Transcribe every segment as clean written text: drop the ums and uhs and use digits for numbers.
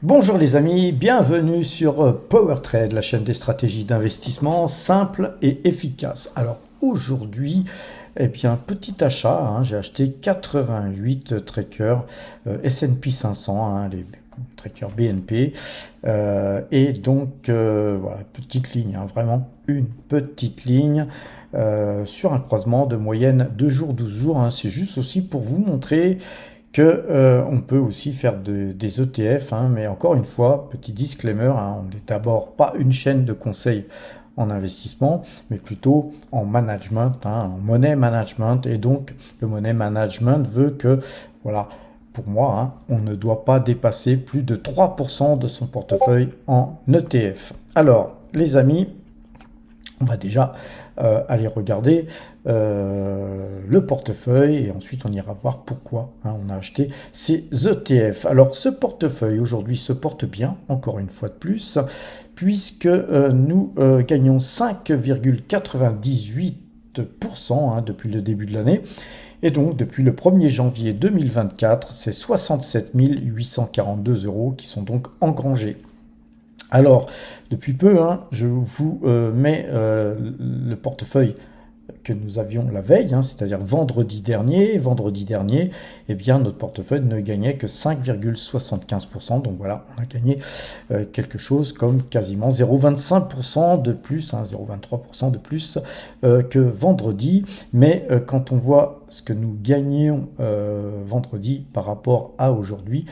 Bonjour les amis, bienvenue sur PowerTrade, la chaîne des stratégies d'investissement simples et efficaces. Alors aujourd'hui, petit achat, j'ai acheté 88 trackers S&P 500, les trackers BNP, et donc voilà, petite ligne, vraiment une petite ligne sur un croisement de moyenne 2 jours, 12 jours. C'est juste aussi pour vous montrer que on peut aussi faire des ETF, mais encore une fois, petit disclaimer, on n'est d'abord pas une chaîne de conseil en investissement, mais plutôt en management, en money management, et donc le money management veut que, voilà, pour moi, on ne doit pas dépasser plus de 3% de son portefeuille en ETF. Alors, les amis, on va déjà aller regarder le portefeuille et ensuite on ira voir pourquoi on a acheté ces ETF. Alors ce portefeuille aujourd'hui se porte bien, encore une fois de plus, puisque nous gagnons 5,98% depuis le début de l'année. Et donc, depuis le 1er janvier 2024, c'est 67 842 € qui sont donc engrangés. Alors, depuis peu, je vous mets le portefeuille que nous avions la veille, c'est-à-dire vendredi dernier. Vendredi dernier, notre portefeuille ne gagnait que 5,75%. Donc voilà, on a gagné quelque chose comme quasiment 0,25% de plus, 0,23% de plus que vendredi. Mais quand on voit ce que nous gagnions vendredi par rapport à aujourd'hui,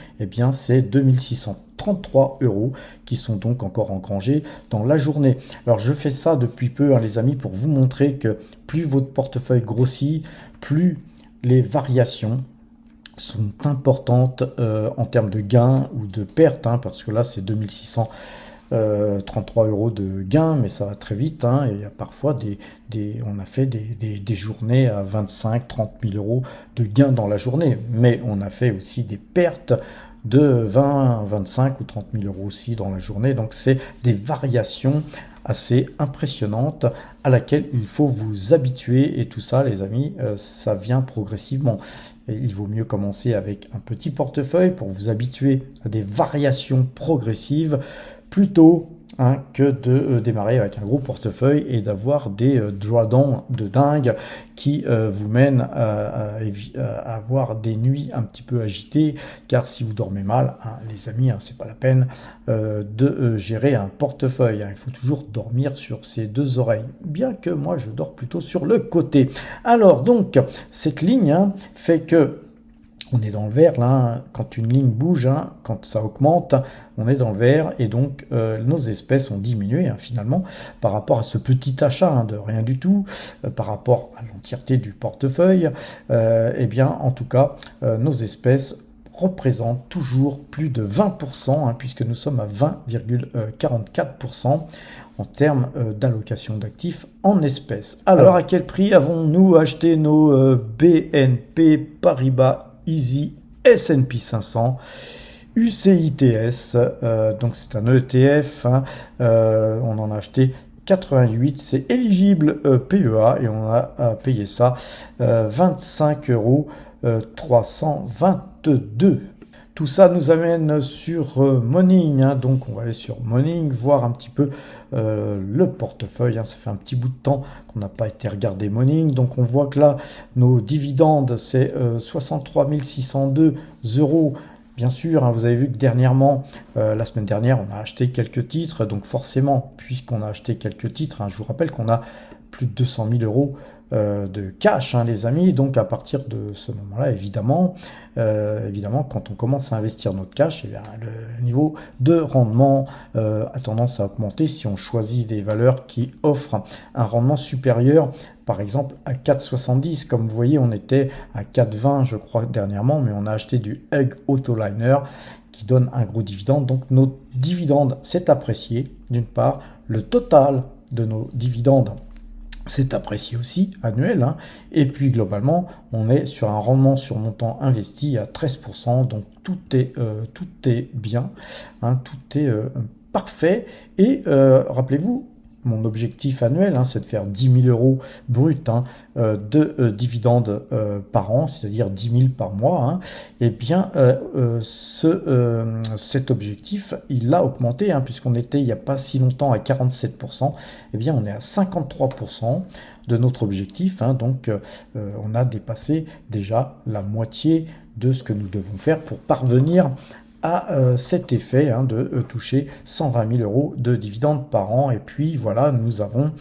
c'est 2633 € qui sont donc encore engrangés dans la journée. Alors je fais ça depuis peu, les amis, pour vous montrer que plus votre portefeuille grossit, plus les variations sont importantes en termes de gains ou de pertes, parce que là c'est 2633 € de gains, mais ça va très vite, et il y a parfois on a fait des journées à 25-30 000 € de gains dans la journée, mais on a fait aussi des pertes de 20, 25 ou 30 000 € aussi dans la journée. Donc c'est des variations assez impressionnantes à laquelle il faut vous habituer, et tout ça les amis, ça vient progressivement. Et il vaut mieux commencer avec un petit portefeuille pour vous habituer à des variations progressives plutôt que de démarrer avec un gros portefeuille et d'avoir des drawdowns de dingue qui vous mènent à avoir des nuits un petit peu agitées, car si vous dormez mal, les amis, c'est pas la peine de gérer un portefeuille. Il faut toujours dormir sur ses deux oreilles, bien que moi je dors plutôt sur le côté. Alors donc cette ligne fait que on est dans le vert là, quand une ligne bouge, quand ça augmente, on est dans le vert, et donc nos espèces ont diminué finalement par rapport à ce petit achat de rien du tout, par rapport à l'entièreté du portefeuille. En tout cas, nos espèces représentent toujours plus de 20%, puisque nous sommes à 20,44% en termes d'allocation d'actifs en espèces. Alors à quel prix avons-nous acheté nos BNP Paribas Easy S&P 500 UCITS, donc c'est un ETF, on en a acheté 88, c'est éligible PEA, et on a payé ça 25,322 €. Tout ça nous amène sur Morning, donc on va aller sur Morning, voir un petit peu le portefeuille. Ça fait un petit bout de temps qu'on n'a pas été regarder Morning, donc on voit que là, nos dividendes, c'est 63 602 €. Bien sûr, vous avez vu que dernièrement, la semaine dernière, on a acheté quelques titres, donc forcément, puisqu'on a acheté quelques titres, je vous rappelle qu'on a plus de 200 000 € de cash, les amis. Donc à partir de ce moment-là, évidemment, quand on commence à investir notre cash, le niveau de rendement a tendance à augmenter si on choisit des valeurs qui offrent un rendement supérieur, par exemple à 4,70. Comme vous voyez, on était à 4,20 je crois dernièrement, mais on a acheté du Egg Autoliner qui donne un gros dividende. Donc nos dividendes s'est apprécié d'une part, le total de nos dividendes c'est apprécié aussi, annuel, et puis globalement, on est sur un rendement sur montant investi à 13%, donc tout est bien, tout est parfait, et rappelez-vous, mon objectif annuel, hein, c'est de faire 10 000 euros bruts, hein, de dividendes par an, c'est-à-dire 10 000 par mois, hein, et bien cet objectif, il a augmenté, hein, puisqu'on était il n'y a pas si longtemps à 47%, et bien on est à 53% de notre objectif, hein, donc on a dépassé déjà la moitié de ce que nous devons faire pour parvenir à cet effet, hein, de toucher 120 000 euros de dividendes par an. Et puis voilà, nous avons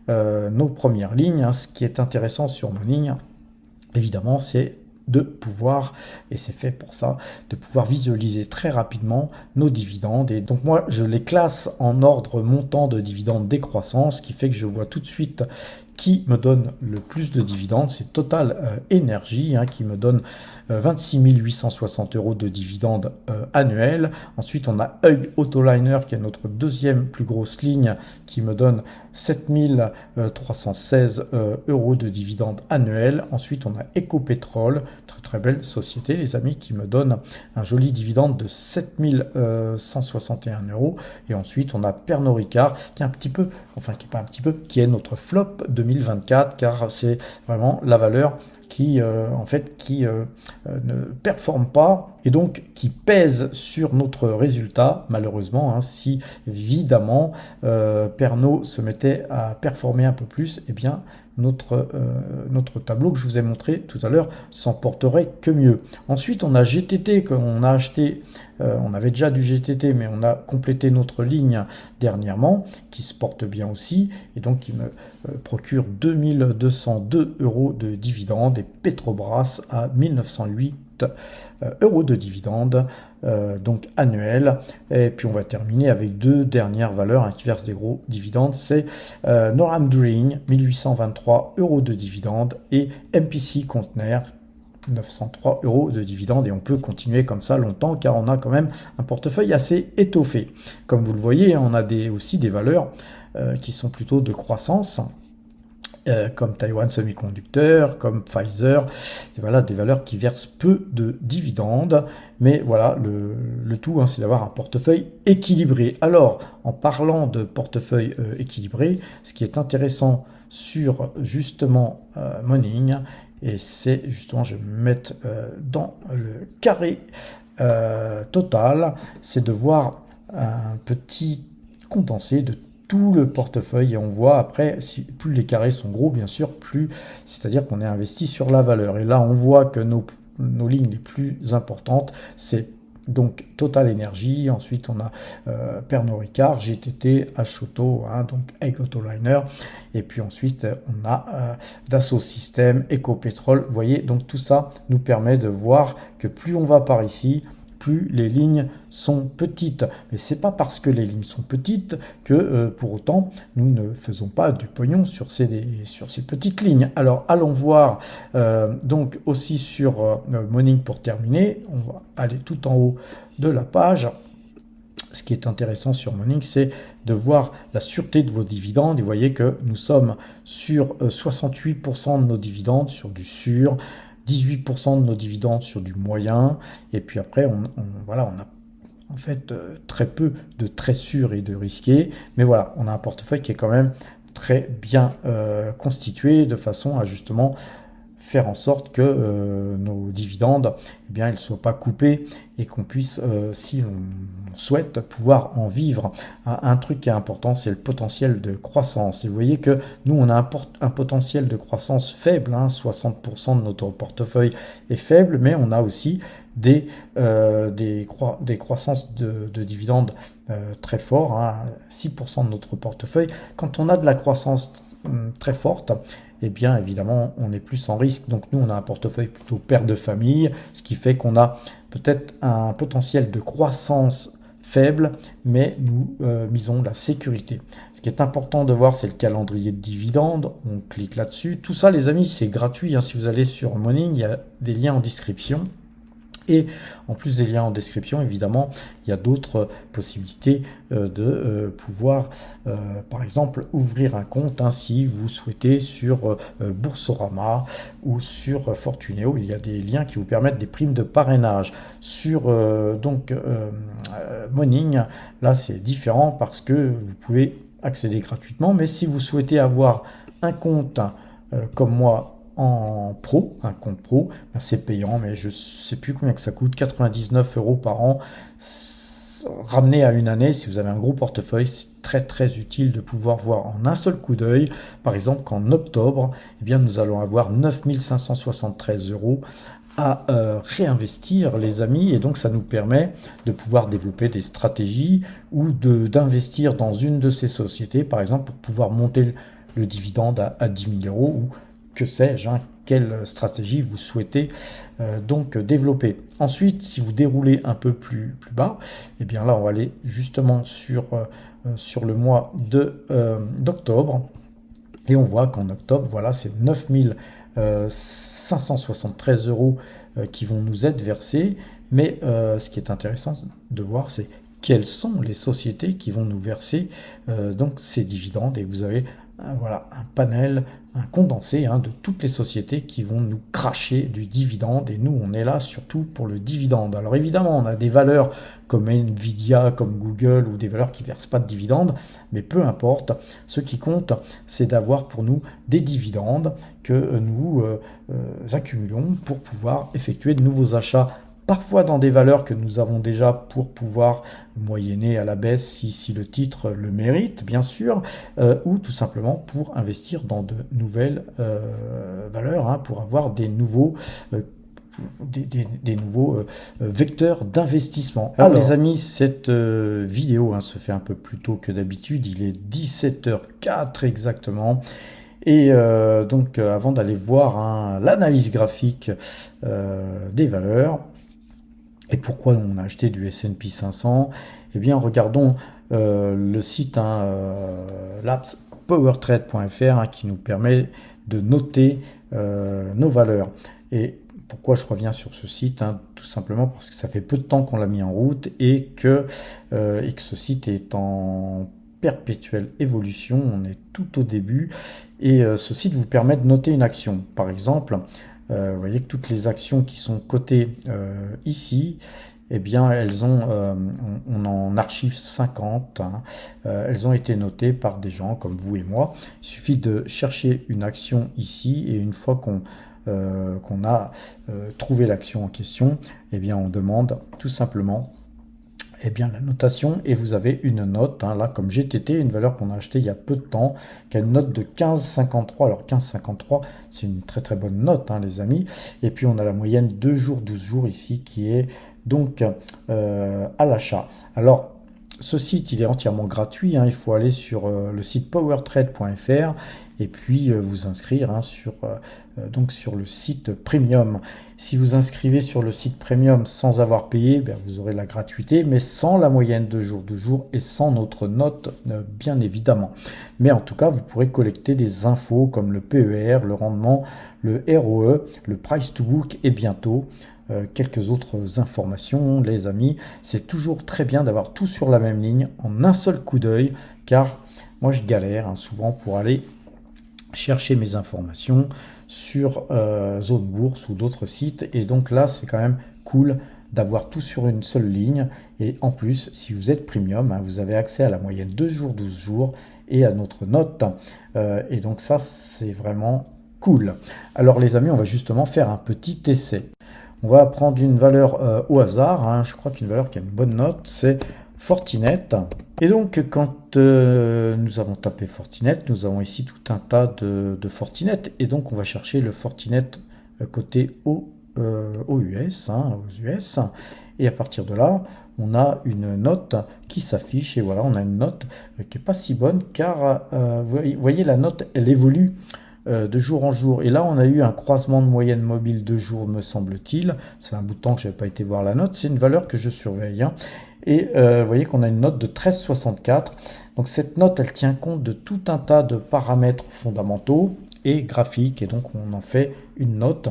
nos premières lignes, hein. Ce qui est intéressant sur nos lignes, évidemment, c'est de pouvoir, et c'est fait pour ça, de pouvoir visualiser très rapidement nos dividendes. Et donc moi, je les classe en ordre montant de dividendes décroissant, ce qui fait que je vois tout de suite qui me donne le plus de dividendes. C'est Total Energy, hein, qui me donne 26 860 euros de dividendes annuels. Ensuite, on a Hug Autoliner, qui est notre deuxième plus grosse ligne, qui me donne 7 316 euros de dividendes annuels. Ensuite, on a Ecopetrol, très très belle société, les amis, qui me donne un joli dividende de 7 161 euros. Et ensuite, on a Pernod Ricard, qui est un petit peu, enfin qui est pas un petit peu, qui est notre flop 2024, car c'est vraiment la valeur qui ne performe pas et donc qui pèse sur notre résultat, malheureusement, hein. Si évidemment Pernod se mettait à performer un peu plus, eh bien notre tableau que je vous ai montré tout à l'heure s'en porterait que mieux. Ensuite, on a GTT qu'on a acheté, on avait déjà du GTT, mais on a complété notre ligne dernièrement, qui se porte bien aussi, et donc qui me procure 2202 euros de dividendes, et Petrobras à 1908 euros de dividendes, donc annuels. Et puis on va terminer avec deux dernières valeurs, hein, qui versent des gros dividendes, c'est Northam Drilling, 1823 euros de dividendes, et MPC Container, 903 euros de dividendes. Et on peut continuer comme ça longtemps, car on a quand même un portefeuille assez étoffé. Comme vous le voyez, on a aussi des valeurs qui sont plutôt de croissance, comme Taiwan Semiconductor, comme Pfizer. Et voilà, des valeurs qui versent peu de dividendes, mais voilà, le tout, hein, c'est d'avoir un portefeuille équilibré. Alors, en parlant de portefeuille équilibré, ce qui est intéressant sur justement Morning, et c'est justement, je vais me mettre dans le carré total, c'est de voir un petit condensé de tout le portefeuille, et on voit après, plus les carrés sont gros, bien sûr, plus, c'est-à-dire qu'on est investi sur la valeur. Et là, on voit que nos lignes les plus importantes, c'est donc Total Energy, ensuite on a Pernod Ricard, GTT, H-Auto, hein, donc Hug Autoliner, et puis ensuite on a Dassault Systèmes, Ecopetrol. Vous voyez, donc tout ça nous permet de voir que plus on va par ici, plus les lignes sont petites. Mais c'est pas parce que les lignes sont petites que pour autant nous ne faisons pas du pognon sur ces petites lignes. Alors allons voir donc aussi sur Morning pour terminer. On va aller tout en haut de la page. Ce qui est intéressant sur Morning, c'est de voir la sûreté de vos dividendes. Et vous voyez que nous sommes sur 68% de nos dividendes sur du sûr, 18% de nos dividendes sur du moyen, et puis après on a en fait très peu de très sûr et de risqué, mais voilà, on a un portefeuille qui est quand même très bien constitué, de façon à justement faire en sorte que nos dividendes, eh bien, ils ne soient pas coupés, et qu'on puisse, si on souhaite, pouvoir en vivre. Un truc qui est important, c'est le potentiel de croissance. Et vous voyez que nous, on a un potentiel de croissance faible, hein, 60% de notre portefeuille est faible, mais on a aussi des croissances de dividendes très forts, hein, 6% de notre portefeuille. Quand on a de la croissance très forte, eh bien évidemment on est plus en risque. Donc nous, on a un portefeuille plutôt père de famille, ce qui fait qu'on a peut-être un potentiel de croissance faible, mais nous misons la sécurité. Ce qui est important de voir, c'est le calendrier de dividendes. On clique là-dessus. Tout ça, les amis, c'est gratuit, hein. Si vous allez sur Morning, il y a des liens en description. Et en plus des liens en description, évidemment, il y a d'autres possibilités de pouvoir, par exemple, ouvrir un compte, hein, si vous souhaitez, sur Boursorama ou sur Fortuneo. Il y a des liens qui vous permettent des primes de parrainage. Sur Morning, là, c'est différent, parce que vous pouvez accéder gratuitement. Mais si vous souhaitez avoir un compte comme moi en pro, un compte pro, ben c'est payant, mais je sais plus combien que ça coûte, 99 € par an. Ramené à une année, si vous avez un gros portefeuille, c'est très très utile de pouvoir voir en un seul coup d'œil, par exemple qu'en octobre, eh bien, nous allons avoir 9 573 € à réinvestir, les amis, et donc ça nous permet de pouvoir développer des stratégies ou d'investir dans une de ces sociétés, par exemple pour pouvoir monter le dividende à 10 000 € ou que sais-je, hein, quelle stratégie vous souhaitez donc développer. Ensuite, si vous déroulez un peu plus bas, eh bien là on va aller justement sur le mois d'octobre, et on voit qu'en octobre, voilà, c'est 9 573 € qui vont nous être versés. Mais ce qui est intéressant de voir, c'est quelles sont les sociétés qui vont nous verser donc ces dividendes. Et vous avez voilà, un panel, un condensé de toutes les sociétés qui vont nous cracher du dividende. Et nous, on est là surtout pour le dividende. Alors évidemment, on a des valeurs comme Nvidia, comme Google, ou des valeurs qui ne versent pas de dividendes, mais peu importe. Ce qui compte, c'est d'avoir pour nous des dividendes que nous accumulons pour pouvoir effectuer de nouveaux achats, parfois dans des valeurs que nous avons déjà pour pouvoir moyenner à la baisse si le titre le mérite, bien sûr, ou tout simplement pour investir dans de nouvelles valeurs, pour avoir des nouveaux vecteurs d'investissement. Alors les amis, cette vidéo se fait un peu plus tôt que d'habitude, il est 17h04 exactement. Et donc avant d'aller voir l'analyse graphique des valeurs, et pourquoi on a acheté du S&P 500, eh bien regardons le site labspowertrade.fr qui nous permet de noter nos valeurs. Et pourquoi je reviens sur ce site, tout simplement parce que ça fait peu de temps qu'on l'a mis en route et que ce site est en perpétuelle évolution, on est tout au début, et ce site vous permet de noter une action. Par exemple, vous voyez que toutes les actions qui sont cotées ici, eh bien, elles ont, on en archive 50, elles ont été notées par des gens comme vous et moi. Il suffit de chercher une action ici, et une fois qu'on a trouvé l'action en question, eh bien, on demande tout simplement la notation, et vous avez une note, là comme GTT, une valeur qu'on a achetée il y a peu de temps, qui a une note de 15,53. Alors 15,53, c'est une très très bonne note, les amis. Et puis on a la moyenne 2 jours, 12 jours ici, qui est donc à l'achat. Alors ce site, il est entièrement gratuit, il faut aller sur le site powertrade.fr et puis vous inscrire sur le site premium. Si vous inscrivez sur le site premium sans avoir payé, vous aurez la gratuité, mais sans la moyenne de jour et sans notre note, bien évidemment. Mais en tout cas, vous pourrez collecter des infos comme le PER, le rendement, le ROE, le price to book, et bientôt quelques autres informations, les amis. C'est toujours très bien d'avoir tout sur la même ligne, en un seul coup d'œil, car moi je galère souvent pour aller chercher mes informations sur Zone Bourse ou d'autres sites, et donc là c'est quand même cool d'avoir tout sur une seule ligne. Et en plus, si vous êtes premium, vous avez accès à la moyenne 2 jours, 12 jours et à notre note, et donc ça c'est vraiment cool. Alors les amis, on va justement faire un petit essai. On va prendre une valeur au hasard, je crois qu'une valeur qui a une bonne note, c'est Fortinet. Et donc quand nous avons tapé Fortinet, nous avons ici tout un tas de Fortinet, et donc on va chercher le Fortinet côté aux US, et à partir de là, on a une note qui s'affiche, et voilà, on a une note qui n'est pas si bonne, car vous voyez, la note, elle évolue de jour en jour, et là on a eu un croisement de moyenne mobile de jour, me semble-t-il. C'est un bout de temps que je n'avais pas été voir la note, c'est une valeur que je surveille, et vous voyez qu'on a une note de 13,64. donc cette note, elle tient compte de tout un tas de paramètres fondamentaux et graphiques, et donc on en fait une note.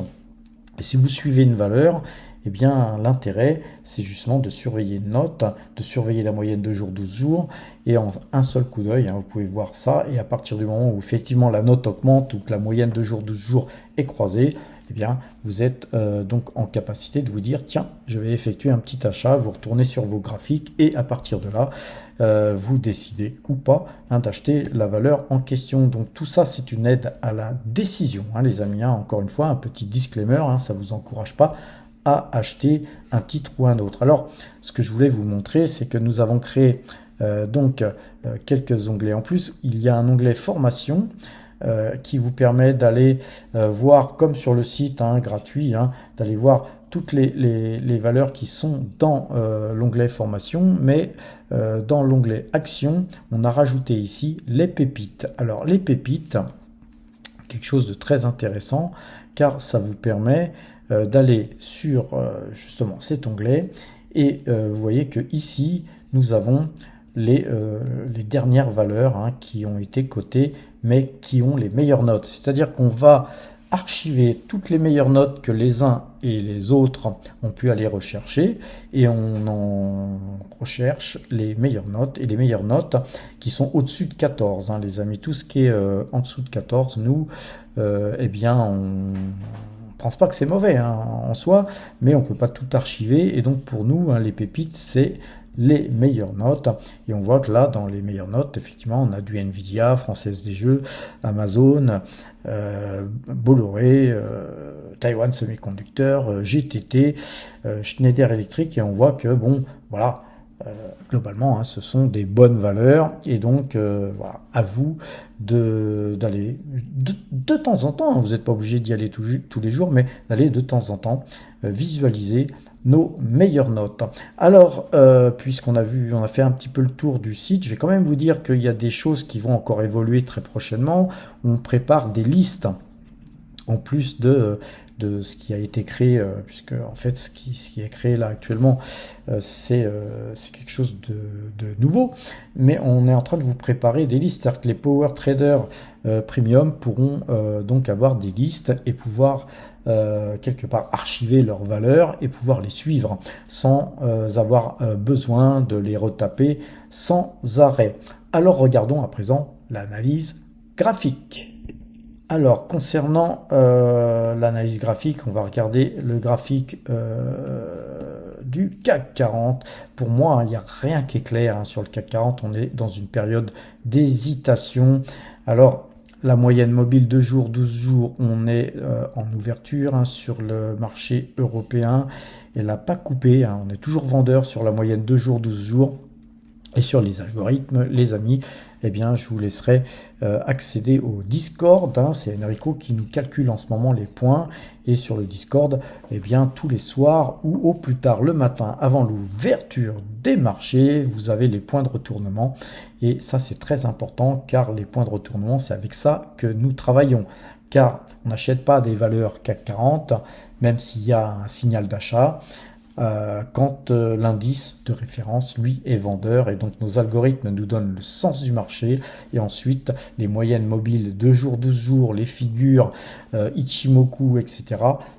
Et si vous suivez une valeur, eh bien l'intérêt c'est justement de surveiller une note, de surveiller la moyenne de jours, 12 jours, et en un seul coup d'œil, vous pouvez voir ça, et à partir du moment où effectivement la note augmente ou que la moyenne de jours, 12 jours est croisée, eh bien, vous êtes donc en capacité de vous dire, tiens, je vais effectuer un petit achat, vous retournez sur vos graphiques et à partir de là, vous décidez ou pas d'acheter la valeur en question. Donc tout ça, c'est une aide à la décision, les amis. Encore une fois, un petit disclaimer, ça ne vous encourage pas à acheter un titre ou un autre. Alors, ce que je voulais vous montrer, c'est que nous avons créé quelques onglets en plus. Il y a un onglet formation qui vous permet d'aller voir, comme sur le site gratuit, d'aller voir toutes les valeurs qui sont dans l'onglet formation, mais dans l'onglet action, on a rajouté ici les pépites. Alors les pépites, quelque chose de très intéressant, car ça vous permet d'aller sur justement cet onglet, et vous voyez que ici, nous avons les dernières valeurs qui ont été cotées, mais qui ont les meilleures notes. C'est-à-dire qu'on va archiver toutes les meilleures notes que les uns et les autres ont pu aller rechercher, et on en recherche les meilleures notes, et les meilleures notes qui sont au-dessus de 14, les amis. Tout ce qui est en dessous de 14, nous, eh bien, on pense pas que c'est mauvais en soi, mais on peut pas tout archiver, et donc pour nous, les pépites, c'est les meilleures notes, et on voit que là dans les meilleures notes effectivement on a du Nvidia, Française des Jeux, Amazon, Bolloré, Taiwan Semiconductor, GTT, Schneider Electric, et on voit que bon voilà, globalement ce sont des bonnes valeurs, et donc voilà, à vous d'aller de temps en temps, vous n'êtes pas obligé d'y aller tous les jours, mais d'aller de temps en temps visualiser nos meilleures notes. Alors, puisqu'on a fait un petit peu le tour du site, je vais quand même vous dire qu'il y a des choses qui vont encore évoluer très prochainement. On prépare des listes en plus de ce qui a été créé, puisque en fait ce qui est créé là actuellement, c'est quelque chose de nouveau, mais on est en train de vous préparer des listes, c'est-à-dire que les Power Traders Premium pourront donc avoir des listes et pouvoir quelque part archiver leurs valeurs et pouvoir les suivre sans avoir besoin de les retaper sans arrêt. Alors regardons à présent l'analyse graphique. Alors, concernant l'analyse graphique, on va regarder le graphique du CAC 40. Pour moi, il n'y a rien qui est clair sur le CAC 40. On est dans une période d'hésitation. Alors, la moyenne mobile 2 jours, 12 jours, on est en ouverture sur le marché européen. Elle n'a pas coupé. On est toujours vendeur sur la moyenne 2 jours, 12 jours. Et sur les algorithmes, les amis, eh bien, je vous laisserai accéder au Discord. C'est Enrico qui nous calcule en ce moment les points. Et sur le Discord, eh bien, tous les soirs ou au plus tard le matin, avant l'ouverture des marchés, vous avez les points de retournement. Et ça, c'est très important, car les points de retournement, c'est avec ça que nous travaillons. Car on n'achète pas des valeurs CAC 40, même s'il y a un signal d'achat. Quand l'indice de référence, lui, est vendeur, et donc nos algorithmes nous donnent le sens du marché, et ensuite les moyennes mobiles 2 jours, 12 jours, les figures Ichimoku, etc.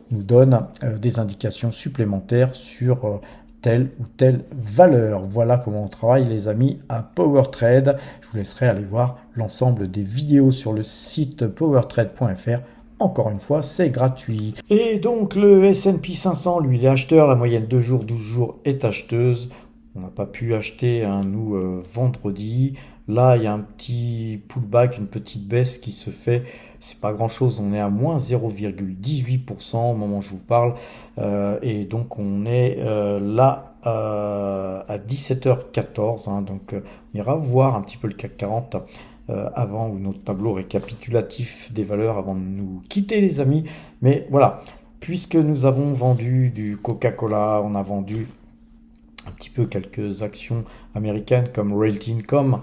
nous donnent des indications supplémentaires sur telle ou telle valeur. Voilà comment on travaille, les amis, à PowerTrade. Je vous laisserai aller voir l'ensemble des vidéos sur le site powertrade.fr. Encore une fois, c'est gratuit. Et donc, le S&P 500, lui, il est acheteur. La moyenne 2 jours, 12 jours est acheteuse. On n'a pas pu acheter, nous, vendredi. Là, il y a un petit pullback, une petite baisse qui se fait. C'est pas grand-chose. On est à moins 0,18% au moment où je vous parle. Et donc, on est là à 17h14. Donc, on ira voir un petit peu le CAC 40 avant, ou notre tableau récapitulatif des valeurs avant de nous quitter, les amis. Mais voilà, puisque nous avons vendu du Coca-Cola, on a vendu un petit peu quelques actions américaines comme Realty Income,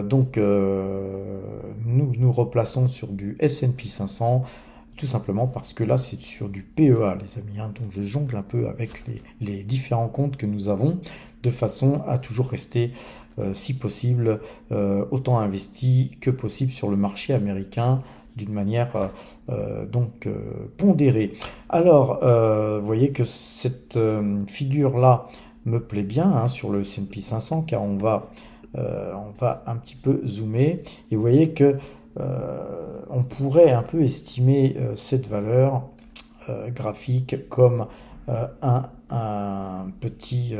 donc nous nous replaçons sur du S&P 500, tout simplement parce que là c'est sur du PEA, les amis, donc je jongle un peu avec les différents comptes que nous avons, de façon à toujours rester si possible autant investi que possible sur le marché américain d'une manière pondérée. Alors, vous voyez que cette figure-là me plaît bien hein, sur le S&P 500 car on va un petit peu zoomer et vous voyez que on pourrait un peu estimer cette valeur graphique comme un petit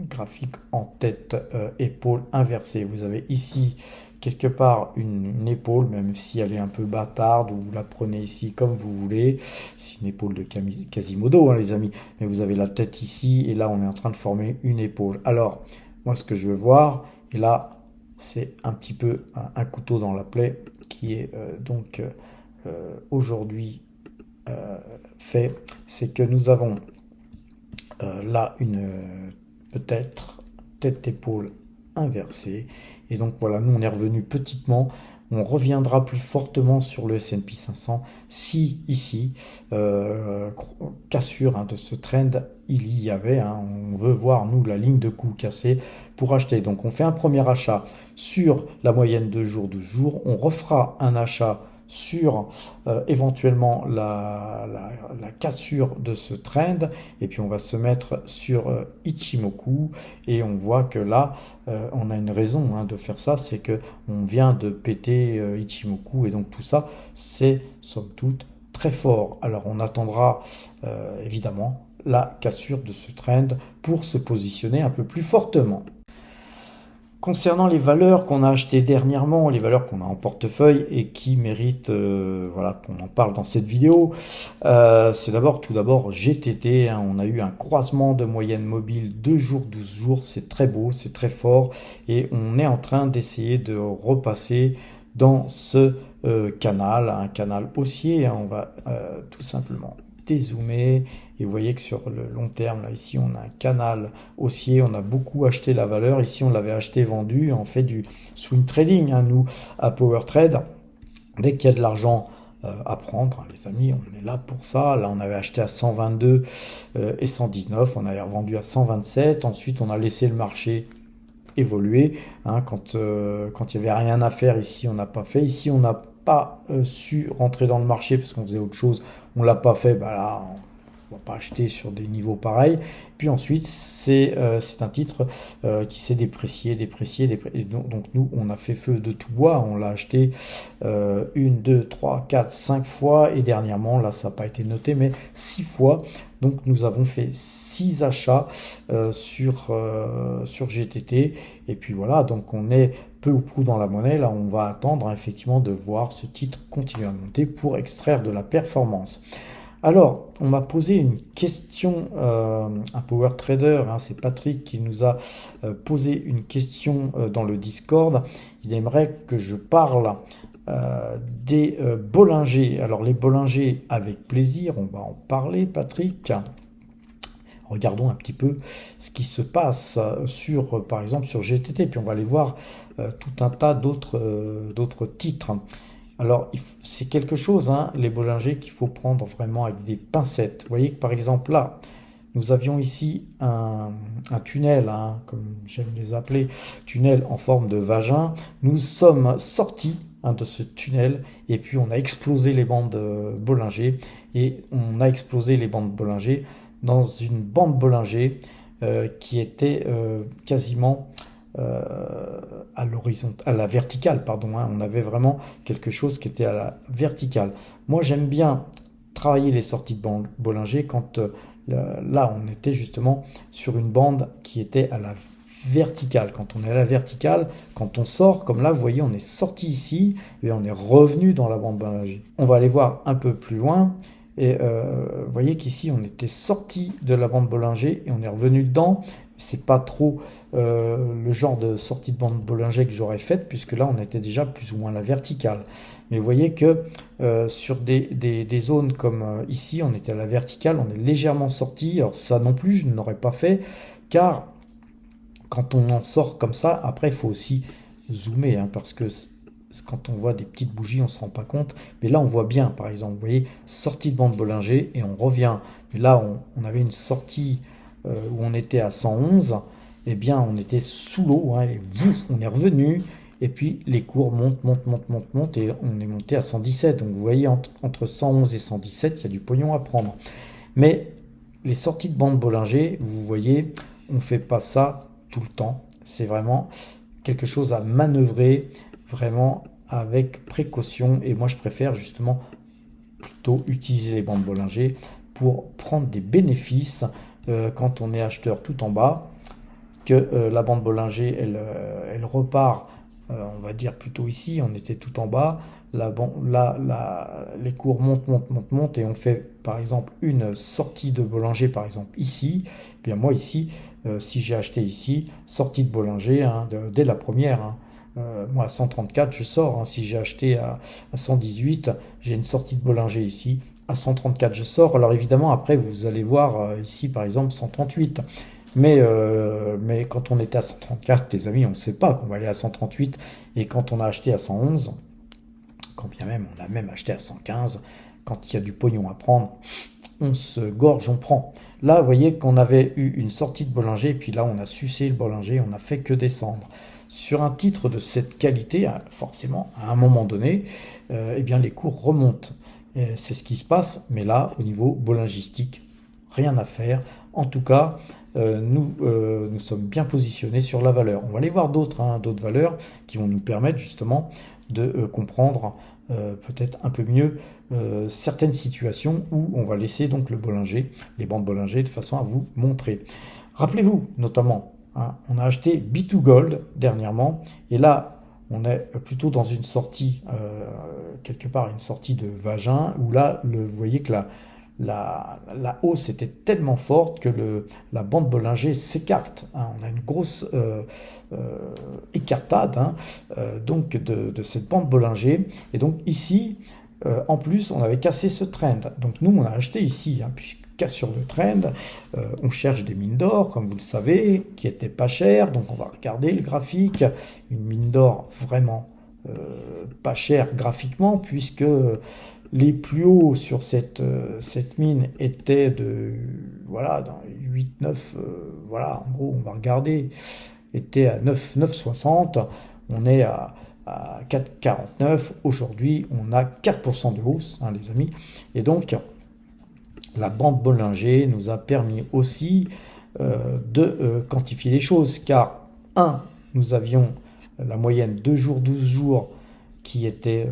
graphique en tête épaule inversée. Vous avez ici quelque part une épaule, même si elle est un peu bâtarde, ou vous la prenez ici comme vous voulez. C'est une épaule de Quasimodo, hein, les amis. Mais vous avez la tête ici, et là, on est en train de former une épaule. Alors, moi, ce que je veux voir, et là, c'est un petit peu un couteau dans la plaie, qui est aujourd'hui fait, c'est que nous avons là une peut-être tête-épaule inversée. Et donc voilà, nous on est revenu petitement. On reviendra plus fortement sur le S&P 500 si ici, cassure hein, de ce trend, il y avait. Hein, on veut voir, nous, la ligne de coût cassée pour acheter. Donc on fait un premier achat sur la moyenne de jour de jour. On refera un achat sur éventuellement la cassure de ce trend et puis on va se mettre sur Ichimoku et on voit que là on a une raison hein, de faire ça, c'est que on vient de péter Ichimoku et donc tout ça c'est somme toute très fort. Alors on attendra évidemment la cassure de ce trend pour se positionner un peu plus fortement. Concernant les valeurs qu'on a achetées dernièrement, les valeurs qu'on a en portefeuille et qui méritent voilà, qu'on en parle dans cette vidéo, c'est tout d'abord GTT. Hein, on a eu un croisement de moyenne mobile 2 jours, 12 jours. C'est très beau, c'est très fort. Et on est en train d'essayer de repasser dans ce canal, un canal haussier. Hein, on va tout simplement dézoomer et vous voyez que sur le long terme là ici on a un canal haussier, on a beaucoup acheté la valeur, ici on l'avait acheté vendu, on fait du swing trading hein, nous à Power Trade. Dès qu'il y a de l'argent à prendre, hein, les amis, on est là pour ça. Là on avait acheté à 122 et 119, on avait revendu à 127, ensuite on a laissé le marché évoluer hein, quand il n'y avait rien à faire ici on n'a pas fait, ici on n'a pas su rentrer dans le marché parce qu'on faisait autre chose, on l'a pas fait, bah là on va pas acheter sur des niveaux pareils. Puis ensuite c'est un titre qui s'est déprécié, et donc nous on a fait feu de tout bois, on l'a acheté 1, 2, 3, 4, 5 fois et dernièrement là ça n'a pas été noté mais 6 fois. Donc nous avons fait 6 achats sur GTT et puis voilà, donc on est peu ou prou dans la monnaie. Là on va attendre hein, effectivement de voir ce titre continuer à monter pour extraire de la performance. Alors, on m'a posé une question, un power trader, hein, c'est Patrick qui nous a posé une question dans le Discord. Il aimerait que je parle des Bollinger. Alors, les Bollinger, avec plaisir, on va en parler, Patrick. Regardons un petit peu ce qui se passe par exemple, sur GTT, puis on va aller voir tout un tas d'autres titres. Alors, c'est quelque chose, hein, les Bollinger, qu'il faut prendre vraiment avec des pincettes. Vous voyez que par exemple là, nous avions ici un tunnel, hein, comme j'aime les appeler, tunnel en forme de vagin. Nous sommes sortis hein, de ce tunnel et puis on a explosé les bandes Bollinger et on a explosé les bandes Bollinger dans une bande Bollinger qui était quasiment à la verticale, pardon, hein. On avait vraiment quelque chose qui était à la verticale. Moi, j'aime bien travailler les sorties de bande Bollinger quand là, on était justement sur une bande qui était à la verticale. Quand on est à la verticale, quand on sort, comme là, vous voyez, on est sorti ici et on est revenu dans la bande Bollinger. On va aller voir un peu plus loin. Et vous voyez qu'ici, on était sorti de la bande Bollinger et on est revenu dedans. C'est pas trop le genre de sortie de bande Bollinger que j'aurais faite, puisque là, on était déjà plus ou moins à la verticale. Mais vous voyez que sur des zones comme ici, on était à la verticale, on est légèrement sorti. Alors ça non plus, je ne l'aurais pas fait, car quand on en sort comme ça, après, il faut aussi zoomer, hein, parce que quand on voit des petites bougies, on ne se rend pas compte. Mais là, on voit bien, par exemple, vous voyez, sortie de bande Bollinger et on revient. Mais là, on avait une sortie où on était à 111. Eh bien, on était sous l'eau hein, et on est revenu. et puis les cours montent, et on est monté à 117. Donc vous voyez, entre 111 et 117, il y a du pognon à prendre. Mais les sorties de bande Bollinger, vous voyez, on ne fait pas ça tout le temps. C'est vraiment quelque chose à manœuvrer, vraiment avec précaution. Et moi, je préfère justement plutôt utiliser les bandes Bollinger pour prendre des bénéfices quand on est acheteur tout en bas, que la bande Bollinger, elle repart, on va dire plutôt ici, on était tout en bas, les cours montent, et on fait par exemple une sortie de Bollinger, par exemple ici. Eh bien moi ici, si j'ai acheté ici, sortie de Bollinger hein, dès la première, hein. Moi à 134 je sors, hein. Si j'ai acheté à 118, j'ai une sortie de Bollinger ici, à 134 je sors. Alors évidemment après vous allez voir ici par exemple 138. Mais quand on était à 134, les amis, on ne sait pas qu'on va aller à 138. Et quand on a acheté à 111, quand bien même on a même acheté à 115, quand il y a du pognon à prendre, on se gorge, on prend. Là, vous voyez qu'on avait eu une sortie de Bollinger, et puis là, on a sucé le Bollinger, on n'a fait que descendre. Sur un titre de cette qualité, forcément, à un moment donné, eh bien, les cours remontent. C'est ce qui se passe, mais là, au niveau bollingistique, rien à faire. En tout cas, nous sommes bien positionnés sur la valeur. On va aller voir d'autres valeurs qui vont nous permettre justement de comprendre peut-être un peu mieux certaines situations où on va laisser donc le Bollinger, les bandes Bollinger, de façon à vous montrer. Rappelez-vous notamment, hein, on a acheté B2Gold dernièrement, et là on est plutôt dans une sortie, quelque part une sortie de vagin, où là vous voyez que la hausse était tellement forte que la bande Bollinger s'écarte, hein. On a une grosse écartade hein, donc de cette bande Bollinger. Et donc ici, en plus, on avait cassé ce trend. Donc nous, on a acheté ici, hein, puisque cassure le trend. On cherche des mines d'or, comme vous le savez, qui étaient pas chères. Donc on va regarder le graphique. Une mine d'or vraiment pas chère graphiquement, puisque les plus hauts sur cette mine étaient voilà, dans 8, 9, voilà, en gros, on va regarder, était à 9,60, on est à 4,49, aujourd'hui, on a 4% de hausse, hein, les amis, et donc, la bande Bollinger nous a permis aussi de quantifier les choses, car, nous avions la moyenne 2 jours, 12 jours, qui était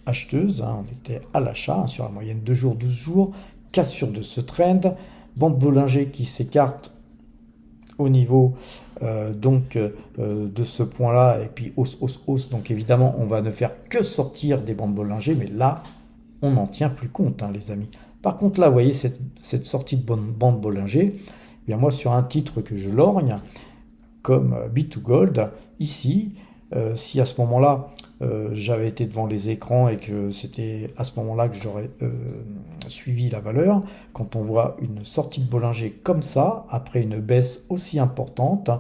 acheteuse, hein, on était à l'achat, hein, sur la moyenne 2 jours, 12 jours, cassure de ce trend, bande Bollinger qui s'écarte au niveau de ce point-là, et puis hausse, donc évidemment on va ne faire que sortir des bandes Bollinger, mais là on n'en tient plus compte, hein, les amis. Par contre là, vous voyez cette sortie de bande Bollinger, eh bien moi sur un titre que je lorgne, comme B2Gold, ici, si à ce moment-là, j'avais été devant les écrans et que c'était à ce moment-là que j'aurais suivi la valeur, quand on voit une sortie de Bollinger comme ça, après une baisse aussi importante,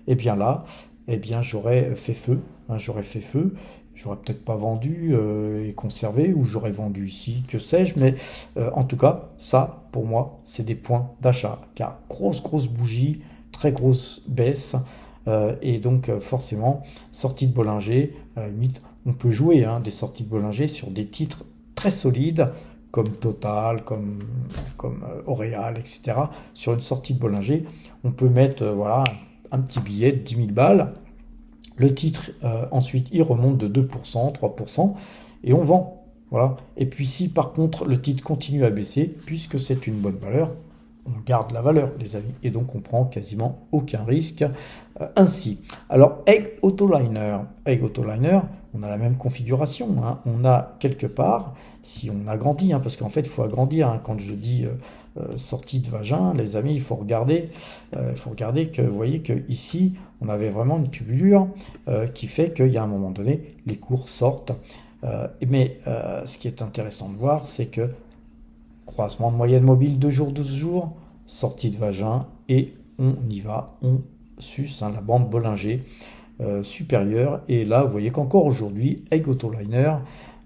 et bien là, eh bien j'aurais fait feu, hein, j'aurais peut-être pas vendu et conservé, ou j'aurais vendu ici, que sais-je, mais en tout cas, ça, pour moi, c'est des points d'achat, car grosse bougie, très grosse baisse, et donc forcément, sortie de Bollinger, à la limite, on peut jouer hein, des sorties de Bollinger sur des titres très solides, comme Total, comme L'Oréal, etc. Sur une sortie de Bollinger, on peut mettre voilà, un petit billet de 10 000 balles. Le titre, ensuite, il remonte de 2%, 3%, et on vend. Voilà. Et puis si par contre le titre continue à baisser, puisque c'est une bonne valeur, on garde la valeur, les amis, et donc on prend quasiment aucun risque ainsi. Alors, Egg Autoliner, on a la même configuration, hein. On a quelque part, si on agrandit, hein, parce qu'en fait, il faut agrandir, hein. Quand je dis sortie de vagin, les amis, il faut regarder que, vous voyez que ici, on avait vraiment une tubulure qui fait qu'il y a un moment donné, les cours sortent. Mais ce qui est intéressant de voir, c'est que croisement de moyenne mobile 2 jours, 12 jours, sortie de vagin, et on y va, on suce hein, la bande Bollinger supérieure. Et là, vous voyez qu'encore aujourd'hui, Egg Autoliner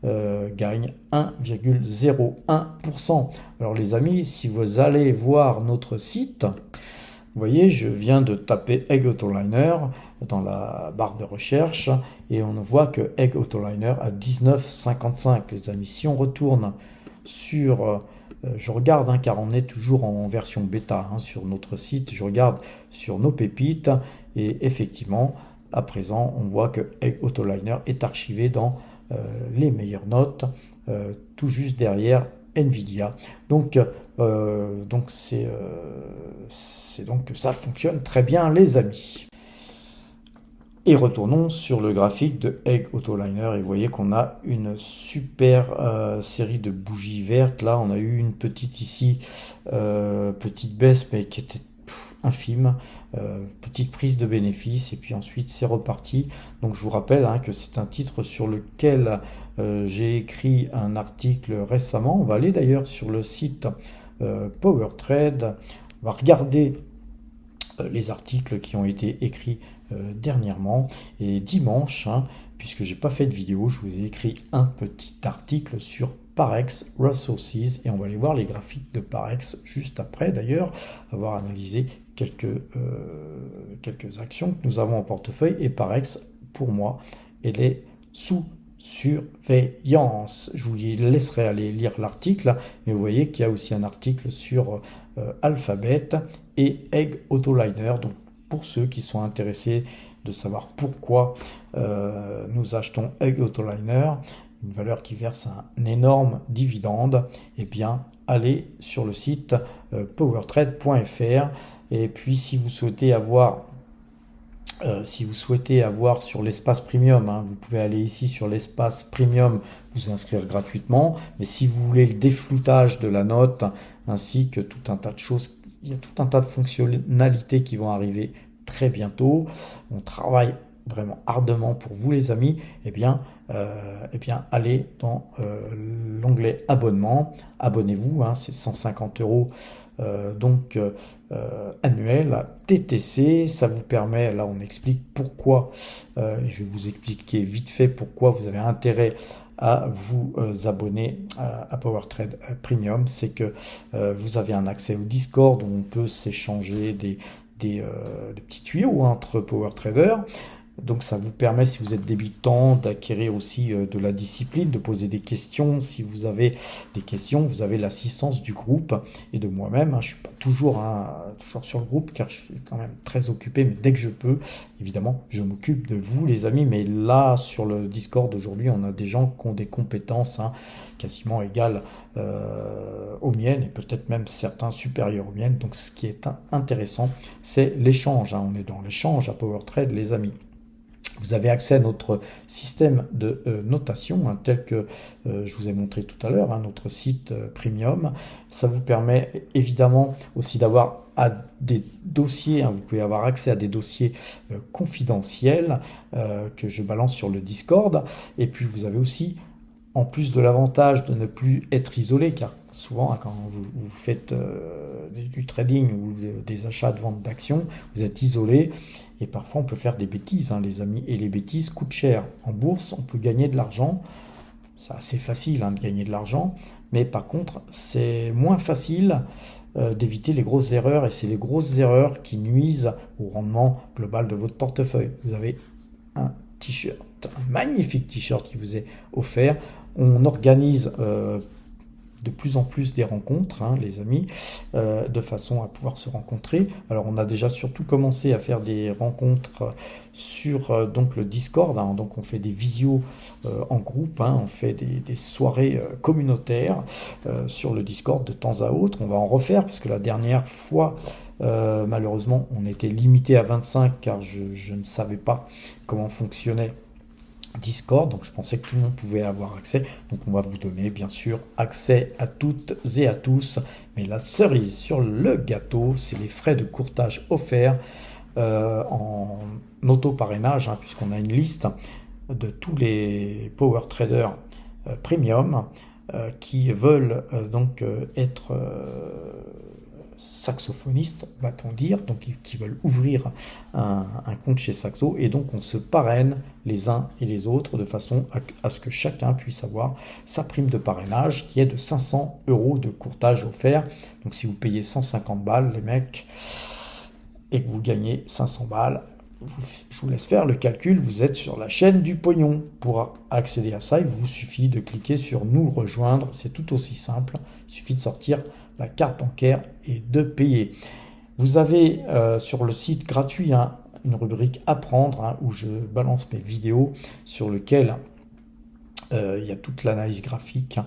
gagne 1,01%. Alors les amis, si vous allez voir notre site, Vous voyez, je viens de taper Egg Autoliner dans la barre de recherche et on voit que Egg Autoliner à 19,55 les amis. Si on retourne sur, je regarde car on est toujours en version bêta sur notre site, je regarde sur nos pépites et effectivement à présent on voit que Egg Autoliner est archivé dans les meilleures notes tout juste derrière Nvidia. Donc c'est donc que ça fonctionne très bien les amis. Et retournons sur le graphique de Egg Autoliner et vous voyez qu'on a une super série de bougies vertes. Là on a eu une petite ici, petite baisse mais qui était infime, petite prise de bénéfice et puis ensuite c'est reparti. Donc je vous rappelle que c'est un titre sur lequel j'ai écrit un article récemment. On va aller d'ailleurs sur le site PowerTrade, on va regarder les articles qui ont été écrits dernièrement et dimanche, puisque j'ai pas fait de vidéo, je vous ai écrit un petit article sur Parex Resources et on va aller voir les graphiques de Parex juste après d'ailleurs avoir analysé quelques actions que nous avons en portefeuille et Parex pour moi elle est sous surveillance. Je vous laisserai aller lire l'article, mais vous voyez qu'il y a aussi un article sur Alphabet et Egg Autoliner. Donc pour ceux qui sont intéressés de savoir pourquoi nous achetons Egg Autoliner, une valeur qui verse un énorme dividende, eh bien allez sur le site powertrade.fr et puis si vous souhaitez avoir sur l'espace premium, vous pouvez aller ici sur l'espace premium, vous inscrire gratuitement. Mais si vous voulez le défloutage de la note, ainsi que tout un tas de choses, il y a tout un tas de fonctionnalités qui vont arriver très bientôt. On travaille vraiment ardemment pour vous les amis. Eh bien allez dans l'onglet abonnement. Abonnez-vous, c'est 150 € annuel TTC, ça vous permet, là on explique pourquoi, je vais vous expliquer vite fait pourquoi vous avez intérêt à vous abonner à PowerTrade Premium, c'est que vous avez un accès au Discord où on peut s'échanger des petits tuyaux entre PowerTraders. Donc ça vous permet, si vous êtes débutant, d'acquérir aussi de la discipline, de poser des questions. Si vous avez des questions, vous avez l'assistance du groupe et de moi-même. Je ne suis pas toujours sur le groupe car je suis quand même très occupé, mais dès que je peux, évidemment, je m'occupe de vous les amis. Mais là, sur le Discord aujourd'hui, on a des gens qui ont des compétences quasiment égales aux miennes et peut-être même certains supérieurs aux miennes. Donc ce qui est intéressant, c'est l'échange. On est dans l'échange à PowerTrade les amis. Vous avez accès à notre système de notation, tel que je vous ai montré tout à l'heure, notre site premium. Ça vous permet évidemment aussi d'avoir des dossiers, vous pouvez avoir accès à des dossiers confidentiels que je balance sur le Discord. Et puis vous avez aussi, en plus de l'avantage de ne plus être isolé, car souvent quand vous faites du trading ou des achats de vente d'actions, vous êtes isolé. Et parfois, on peut faire des bêtises, les amis. Et les bêtises coûtent cher. En bourse, on peut gagner de l'argent. C'est assez facile de gagner de l'argent. Mais par contre, c'est moins facile d'éviter les grosses erreurs. Et c'est les grosses erreurs qui nuisent au rendement global de votre portefeuille. Vous avez un t-shirt, un magnifique t-shirt qui vous est offert. On organise de plus en plus des rencontres, les amis, de façon à pouvoir se rencontrer. Alors on a déjà surtout commencé à faire des rencontres sur donc le Discord, donc on fait des visios en groupe, on fait des soirées communautaires sur le Discord de temps à autre. On va en refaire parce que la dernière fois, malheureusement, on était limité à 25 car je ne savais pas comment fonctionnait Discord, donc je pensais que tout le monde pouvait avoir accès. Donc on va vous donner bien sûr accès à toutes et à tous, mais la cerise sur le gâteau, c'est les frais de courtage offerts en auto-parrainage, puisqu'on a une liste de tous les power traders premium qui veulent donc être saxophonistes, va-t-on dire, donc qui veulent ouvrir un compte chez Saxo, et donc on se parraine les uns et les autres de façon à ce que chacun puisse avoir sa prime de parrainage qui est de 500 € de courtage offert. Donc si vous payez 150 balles, les mecs, et que vous gagnez 500 balles, je vous laisse faire le calcul, vous êtes sur la chaîne du pognon. Pour accéder à ça, il vous suffit de cliquer sur nous rejoindre, c'est tout aussi simple, il suffit de sortir la carte bancaire et de payer. Vous avez sur le site gratuit une rubrique apprendre où je balance mes vidéos sur lequel il y a toute l'analyse graphique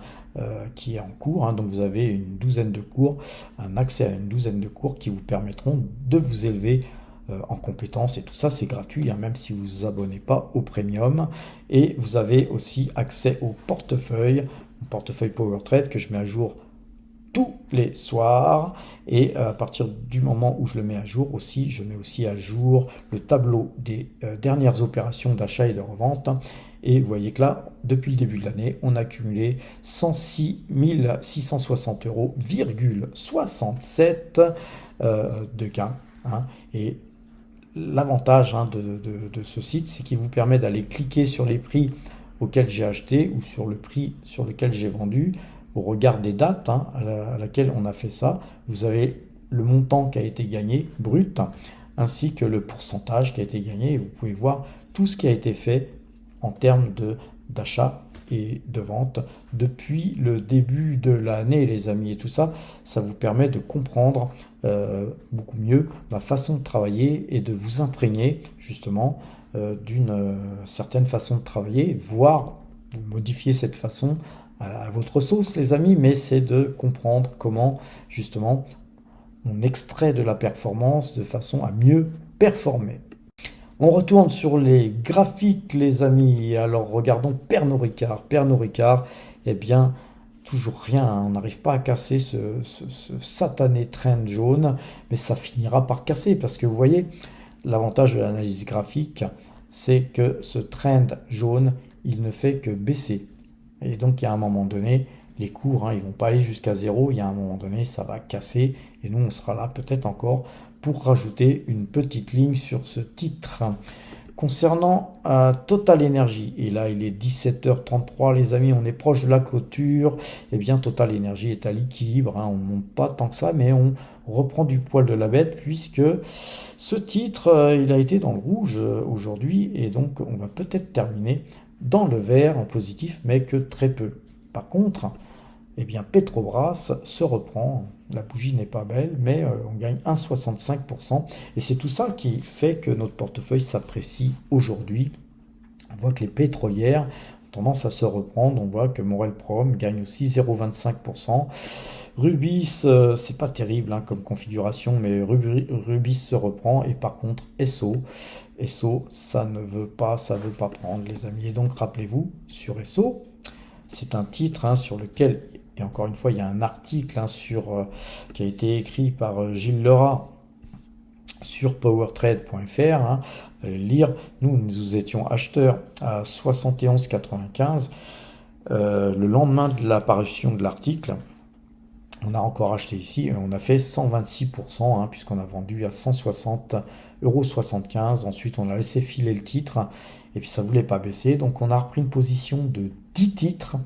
qui est en cours. Donc vous avez une douzaine de cours, un accès à une douzaine de cours qui vous permettront de vous élever en compétences, et tout ça c'est gratuit, même si vous ne vous abonnez pas au premium. Et vous avez aussi accès au portefeuille PowerTrade que je mets à jour tous les soirs, et à partir du moment où je le mets à jour aussi, je mets aussi à jour le tableau des dernières opérations d'achat et de revente. Et vous voyez que là, depuis le début de l'année, on a accumulé 106 660 €,67 de gains. Et l'avantage de ce site, c'est qu'il vous permet d'aller cliquer sur les prix auxquels j'ai acheté ou sur le prix sur lequel j'ai vendu. Au regard des dates à laquelle on a fait ça, vous avez le montant qui a été gagné brut, ainsi que le pourcentage qui a été gagné. Et vous pouvez voir tout ce qui a été fait en termes d'achat et de vente depuis le début de l'année, les amis. Et tout ça, ça vous permet de comprendre beaucoup mieux ma façon de travailler et de vous imprégner justement d'une certaine façon de travailler, voire vous modifier cette façon à votre sauce, les amis, mais c'est de comprendre comment justement on extrait de la performance de façon à mieux performer. On retourne sur les graphiques, les amis. Alors regardons Pernod Ricard. Pernod Ricard, eh bien, toujours rien. On n'arrive pas à casser ce satané trend jaune, mais ça finira par casser parce que vous voyez, l'avantage de l'analyse graphique, c'est que ce trend jaune, il ne fait que baisser. Et donc, il y a un moment donné, les cours, ils ne vont pas aller jusqu'à zéro. Il y a un moment donné, ça va casser. Et nous, on sera là peut-être encore pour rajouter une petite ligne sur ce titre. Concernant Total Energy, et là il est 17h33 les amis, on est proche de la clôture, et bien Total Energy est à l'équilibre, on ne monte pas tant que ça, mais on reprend du poil de la bête, puisque ce titre, il a été dans le rouge aujourd'hui, et donc on va peut-être terminer dans le vert en positif, mais que très peu. Par contre, eh bien Petrobras se reprend, la bougie n'est pas belle, mais on gagne 1,65%, et c'est tout ça qui fait que notre portefeuille s'apprécie aujourd'hui. On voit que les pétrolières ont tendance à se reprendre, on voit que Morel Prom gagne aussi 0,25%. Rubis, c'est pas terrible comme configuration, mais Rubis se reprend, et par contre Esso, ça ne veut pas, prendre les amis. Et donc rappelez-vous, sur Esso, c'est un titre sur lequel, et encore une fois, il y a un article qui a été écrit par Gilles Lerat sur powertrade.fr. Allez le lire. Nous étions acheteurs à 71,95. Le lendemain de l'apparition de l'article, on a encore acheté ici et on a fait 126%, puisqu'on a vendu à 160,75 €. Ensuite, on a laissé filer le titre et puis ça ne voulait pas baisser. Donc, on a repris une position de 10 titres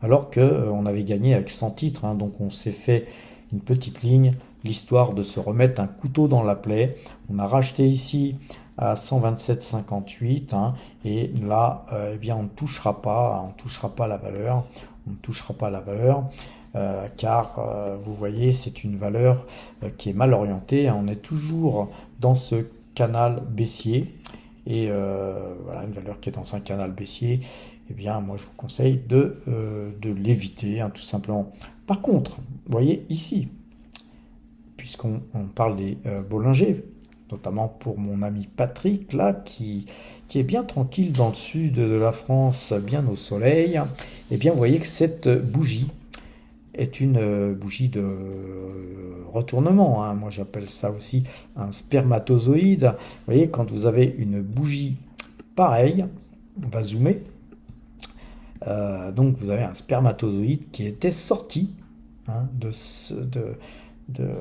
alors qu'on avait gagné avec 100 titres. Donc, on s'est fait une petite ligne, l'histoire de se remettre un couteau dans la plaie. On a racheté ici à 127,58 et là, eh bien, on ne touchera pas la valeur. On ne touchera pas la valeur. Car vous voyez, c'est une valeur qui est mal orientée. On est toujours dans ce canal baissier, et voilà, une valeur qui est dans un canal baissier, eh bien moi je vous conseille de l'éviter, tout simplement. Par contre, vous voyez ici, puisqu'on parle des Bollinger, notamment pour mon ami Patrick là, qui est bien tranquille dans le sud de la France, bien au soleil, eh bien vous voyez que cette bougie est une bougie de retournement. Moi, j'appelle ça aussi un spermatozoïde. Vous voyez, quand vous avez une bougie pareille, on va zoomer. Donc, vous avez un spermatozoïde qui était sorti de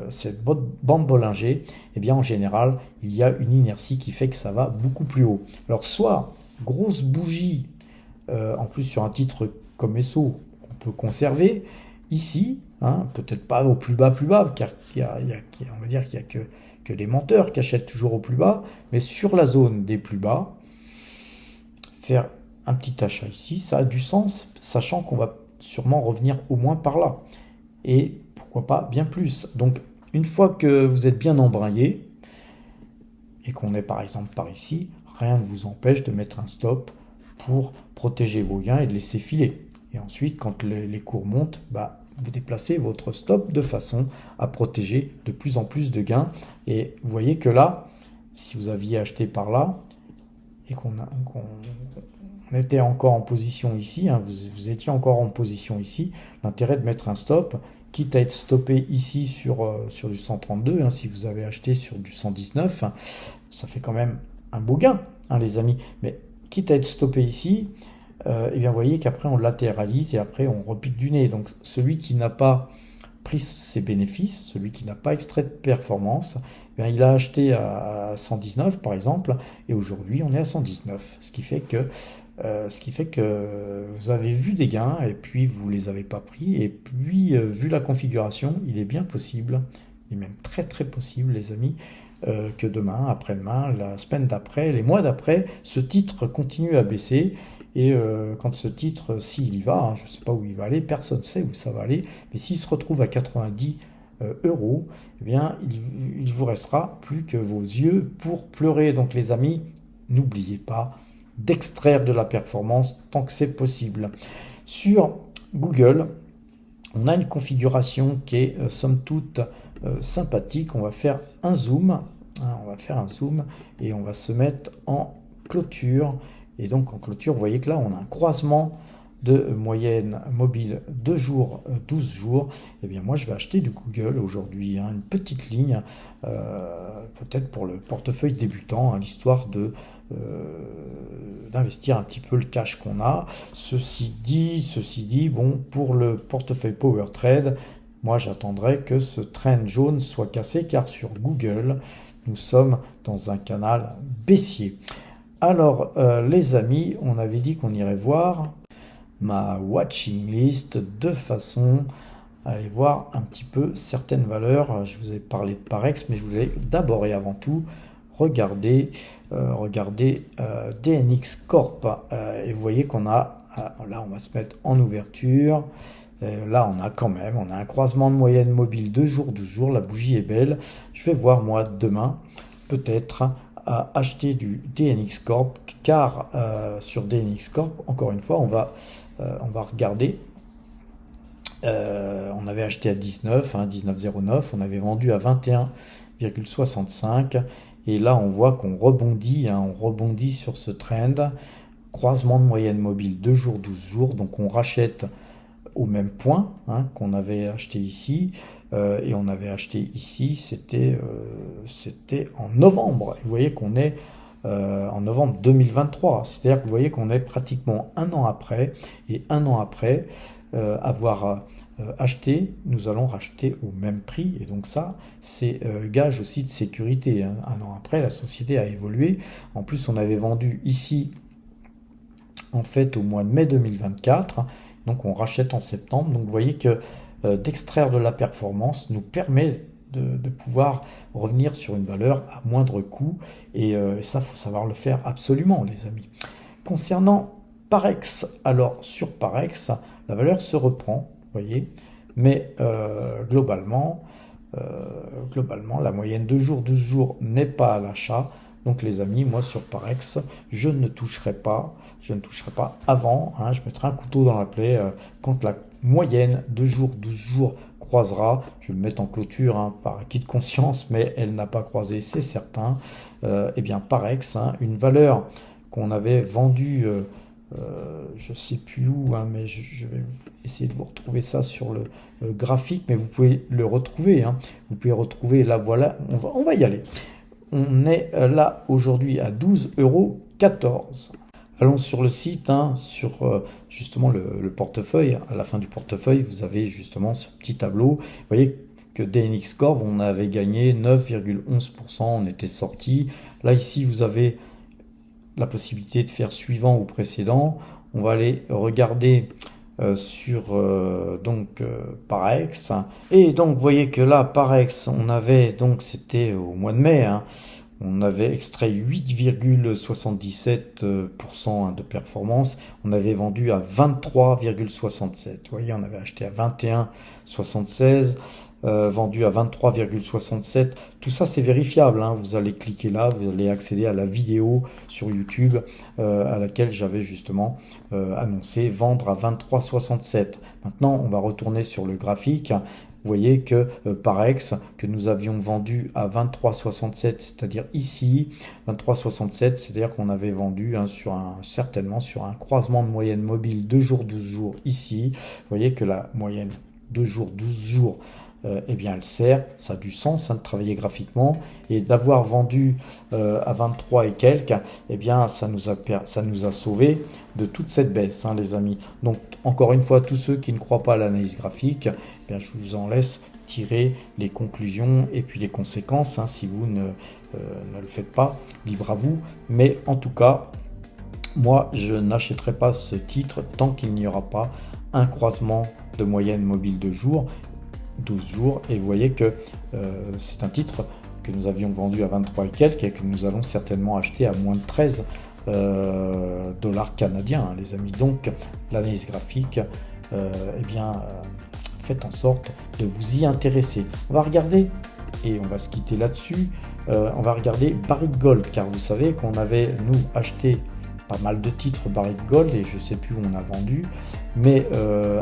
cette bande Bollinger. Eh bien, en général, il y a une inertie qui fait que ça va beaucoup plus haut. Alors, soit grosse bougie, en plus sur un titre comme Esso, qu'on peut conserver, ici, peut-être pas au plus bas, car on va dire qu'il n'y a que des menteurs qui achètent toujours au plus bas, mais sur la zone des plus bas, faire un petit achat ici, ça a du sens, sachant qu'on va sûrement revenir au moins par là. Et pourquoi pas bien plus. Donc, une fois que vous êtes bien embrayé, et qu'on est par exemple par ici, rien ne vous empêche de mettre un stop pour protéger vos gains et de laisser filer. Et ensuite, quand les cours montent, vous déplacez votre stop de façon à protéger de plus en plus de gains. Et vous voyez que là, si vous aviez acheté par là, et qu'on était encore en position ici, vous étiez encore en position ici, l'intérêt de mettre un stop, quitte à être stoppé ici sur du 132, si vous avez acheté sur du 119, ça fait quand même un beau gain, les amis. Mais quitte à être stoppé ici, vous voyez qu'après on latéralise et après on repique du nez. Donc celui qui n'a pas pris ses bénéfices, celui qui n'a pas extrait de performance, il a acheté à 119 par exemple, et aujourd'hui on est à 119, ce qui fait que vous avez vu des gains et puis vous les avez pas pris, et puis vu la configuration, il est bien possible, et même très très possible les amis, que demain, après-demain, la semaine d'après, les mois d'après, ce titre continue à baisser. Et quand ce titre, s'il y va, je ne sais pas où il va aller, personne ne sait où ça va aller, mais s'il se retrouve à 90 euros, il ne vous restera plus que vos yeux pour pleurer. Donc les amis, n'oubliez pas d'extraire de la performance tant que c'est possible. Sur Google, on a une configuration qui est somme toute sympathique. On va faire un zoom, et on va se mettre en clôture. Et donc en clôture, vous voyez que là, on a un croisement de moyenne mobile 2 jours, 12 jours. Et bien moi, je vais acheter du Google aujourd'hui, une petite ligne, peut-être pour le portefeuille débutant, l'histoire d'investir un petit peu le cash qu'on a. Ceci dit, bon, pour le portefeuille Power Trade, moi j'attendrai que ce trend jaune soit cassé, car sur Google, nous sommes dans un canal baissier. Alors les amis, on avait dit qu'on irait voir ma watching list de façon à aller voir un petit peu certaines valeurs. Je vous ai parlé de Parex, mais je voulais d'abord et avant tout regarder DNX Corp. Et vous voyez qu'on a, là on va se mettre en ouverture. Là on a un croisement de moyenne mobile 2 jours, 12 jours, la bougie est belle. Je vais voir moi demain peut-être à acheter du DNX Corp, car sur DNX Corp, encore une fois, on va regarder. On avait acheté à 19, 19,09, on avait vendu à 21,65, et là on voit qu'on rebondit, on rebondit sur ce trend, croisement de moyenne mobile 2 jours, 12 jours, donc on rachète au même point qu'on avait acheté ici, et on avait acheté ici, c'était en novembre. Et vous voyez qu'on est en novembre 2023, c'est-à-dire que vous voyez qu'on est pratiquement un an après, et un an après avoir acheté, nous allons racheter au même prix, et donc ça, c'est gage aussi de sécurité. Un an après, la société a évolué. En plus, on avait vendu ici, en fait, au mois de mai 2024, donc on rachète en septembre. Donc vous voyez que d'extraire de la performance nous permet de pouvoir revenir sur une valeur à moindre coût, et ça, il faut savoir le faire absolument, les amis. Concernant Parex, alors sur Parex, la valeur se reprend, vous voyez, mais globalement, la moyenne 2 jours, 12 jours n'est pas à l'achat. Donc les amis, moi sur Parex, je ne toucherai pas avant, je mettrai un couteau dans la plaie quand la moyenne 2 jours, 12 jours croisera. Je vais le mettre en clôture par acquis de conscience, mais elle n'a pas croisé, c'est certain. Eh bien Parex, une valeur qu'on avait vendue, je ne sais plus où, mais je vais essayer de vous retrouver ça sur le graphique, mais vous pouvez le retrouver. Vous pouvez retrouver, là voilà, on va y aller. On est là aujourd'hui à 12,14 €. Allons sur le site, sur justement le portefeuille. À la fin du portefeuille, vous avez justement ce petit tableau. Vous voyez que DNX Corp, on avait gagné 9,11%, on était sorti. Là, ici, vous avez la possibilité de faire suivant ou précédent. On va aller regarder sur Parex. Et donc vous voyez que là, Parex, on avait, donc c'était au mois de mai, hein, on avait extrait 8,77% de performance. On avait vendu à 23,67. Vous voyez, on avait acheté à 21,76, vendu à 23,67. Tout ça, c'est vérifiable, hein. Vous allez cliquer là, vous allez accéder à la vidéo sur YouTube à laquelle j'avais justement annoncé vendre à 23,67. Maintenant, on va retourner sur le graphique. Vous voyez que Parex, que nous avions vendu à 23,67, c'est-à-dire ici, 23,67, c'est-à-dire qu'on avait vendu certainement sur un croisement de moyenne mobile 2 jours, 12 jours ici. Vous voyez que la moyenne 2 jours, 12 jours, eh bien elle sert, ça a du sens de travailler graphiquement, et d'avoir vendu à 23 et quelques, eh bien ça nous a sauvé de toute cette baisse, hein, les amis. Donc encore une fois, tous ceux qui ne croient pas à l'analyse graphique, eh bien, je vous en laisse tirer les conclusions et puis les conséquences, hein, si vous ne le faites pas, libre à vous. Mais en tout cas, moi je n'achèterai pas ce titre tant qu'il n'y aura pas un croisement de moyenne mobile de 12 jours, et vous voyez que c'est un titre que nous avions vendu à 23 et quelques et que nous allons certainement acheter à moins de 13 dollars canadiens, hein, les amis. Donc l'analyse graphique, faites en sorte de vous y intéresser. On va regarder, et on va se quitter là-dessus, on va regarder Barrick Gold, car vous savez qu'on avait, nous, acheté pas mal de titres Barrick Gold, et je ne sais plus où on a vendu, mais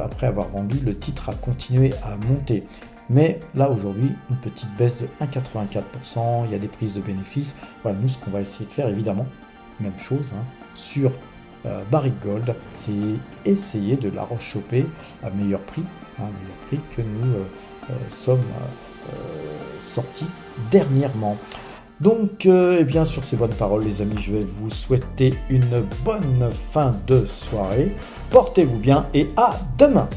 après avoir vendu, le titre a continué à monter. Mais là aujourd'hui, une petite baisse de 1,84%, il y a des prises de bénéfices. Voilà, nous ce qu'on va essayer de faire, évidemment, même chose, hein, sur Barrick Gold, c'est essayer de la rechoper à meilleur prix, que nous sommes sortis dernièrement. Donc, bien sur ces bonnes paroles, les amis, je vais vous souhaiter une bonne fin de soirée. Portez-vous bien et à demain!